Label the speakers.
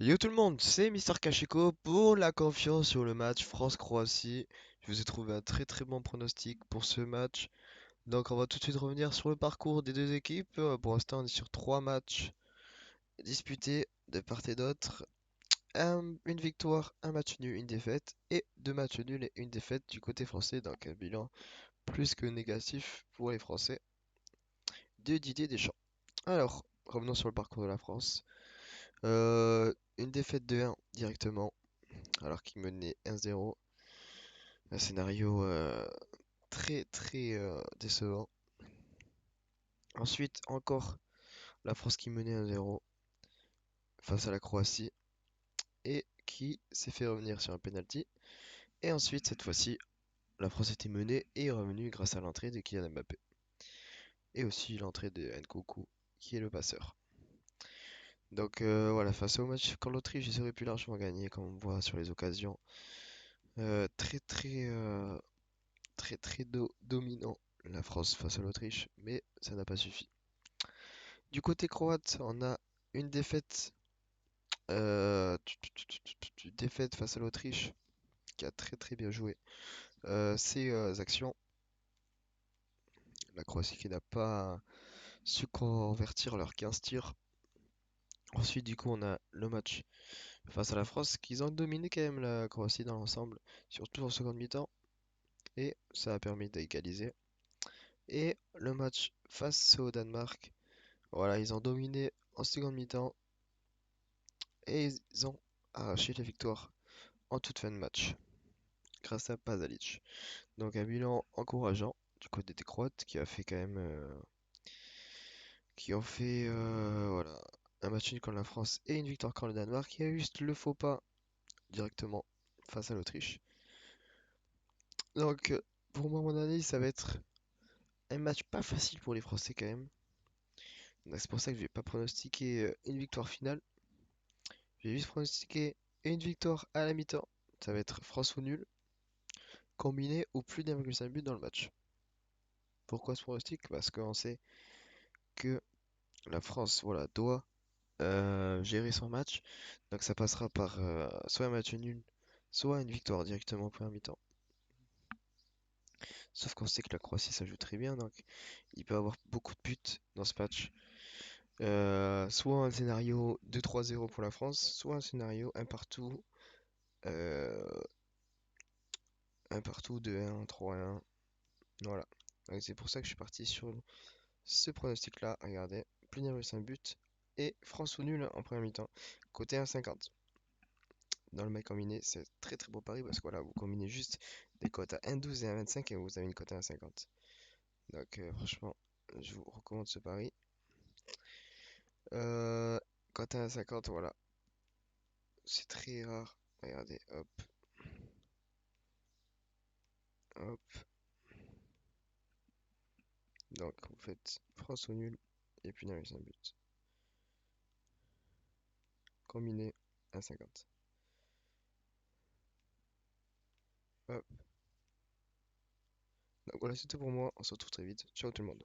Speaker 1: Yo tout le monde, c'est Mister Kachiko pour la confiance sur le match France-Croatie. Je vous ai trouvé un très très bon pronostic pour ce match. Donc on va tout de suite revenir sur le parcours des deux équipes. Pour l'instant on est sur trois matchs disputés de part et d'autre. Une victoire, un match nul, une défaite et deux matchs nuls et une défaite du côté français. Donc un bilan plus que négatif pour les Français de Didier Deschamps. Alors, revenons sur le parcours de la France. Une défaite de 1 directement alors qu'il menait 1-0. Un scénario très très décevant. Ensuite, encore la France qui menait 1-0 face à la Croatie et qui s'est fait revenir sur un penalty. Et ensuite, cette fois-ci, la France était menée et est revenue grâce à l'entrée de Kylian Mbappé. Et aussi l'entrée de Nkunku, qui est le passeur. Donc voilà, face au match contre l'Autriche, ils auraient pu largement gagner, comme on voit sur les occasions. Très très très très dominant la France face à l'Autriche, mais ça n'a pas suffi. Du côté croate, on a une défaite, défaite face à l'Autriche, qui a très très bien joué ses actions. La Croatie qui n'a pas su convertir leurs 15 tirs. Ensuite, du coup, on a le match face à la France, qu'ils ont dominé quand même la Croatie dans l'ensemble, surtout en seconde mi-temps, et ça a permis d'égaliser. Et le match face au Danemark, voilà, ils ont dominé en seconde mi-temps, et ils ont arraché la victoire en toute fin de match, grâce à Pasalic. Donc un bilan encourageant du côté des Croates qui a fait quand même qui ont fait voilà un match nul contre la France et une victoire contre le Danemark qui a eu juste le faux pas directement face à l'Autriche. Donc pour moi mon analyse ça va être un match pas facile pour les Français quand même. Donc c'est pour ça que je vais pas pronostiquer une victoire finale. Je vais juste pronostiquer une victoire à la mi-temps. Ça va être France ou nul combiné ou plus d'1,5 but dans le match. Pourquoi ce pronostic? Parce qu'on sait que la France voilà doit gérer son match. Donc ça passera par soit un match nul, soit une victoire directement au premier mi-temps. Sauf qu'on sait que la Croatie ça joue très bien, donc il peut y avoir beaucoup de buts dans ce match. Soit un scénario 2-3-0 pour la France, soit un scénario euh, un partout 2-1, 3-1. Voilà. Donc c'est pour ça que je suis parti sur ce pronostic-là. Regardez, plus d'1,5 but et France ou nul en première mi-temps. Côté 1,50. Dans le mec combiné, c'est très très beau pari parce que voilà, vous combinez juste des cotes à 1,12 et 1,25 et vous avez une cote à 1,50. Donc franchement, je vous recommande ce pari. Euh, Cote à 1,50, voilà, c'est très rare. Regardez, hop, hop. Donc vous faites France au nul et puis 1,5 but. Combiné à 50. Hop. Donc voilà, c'est tout pour moi. On se retrouve très vite. Ciao tout le monde.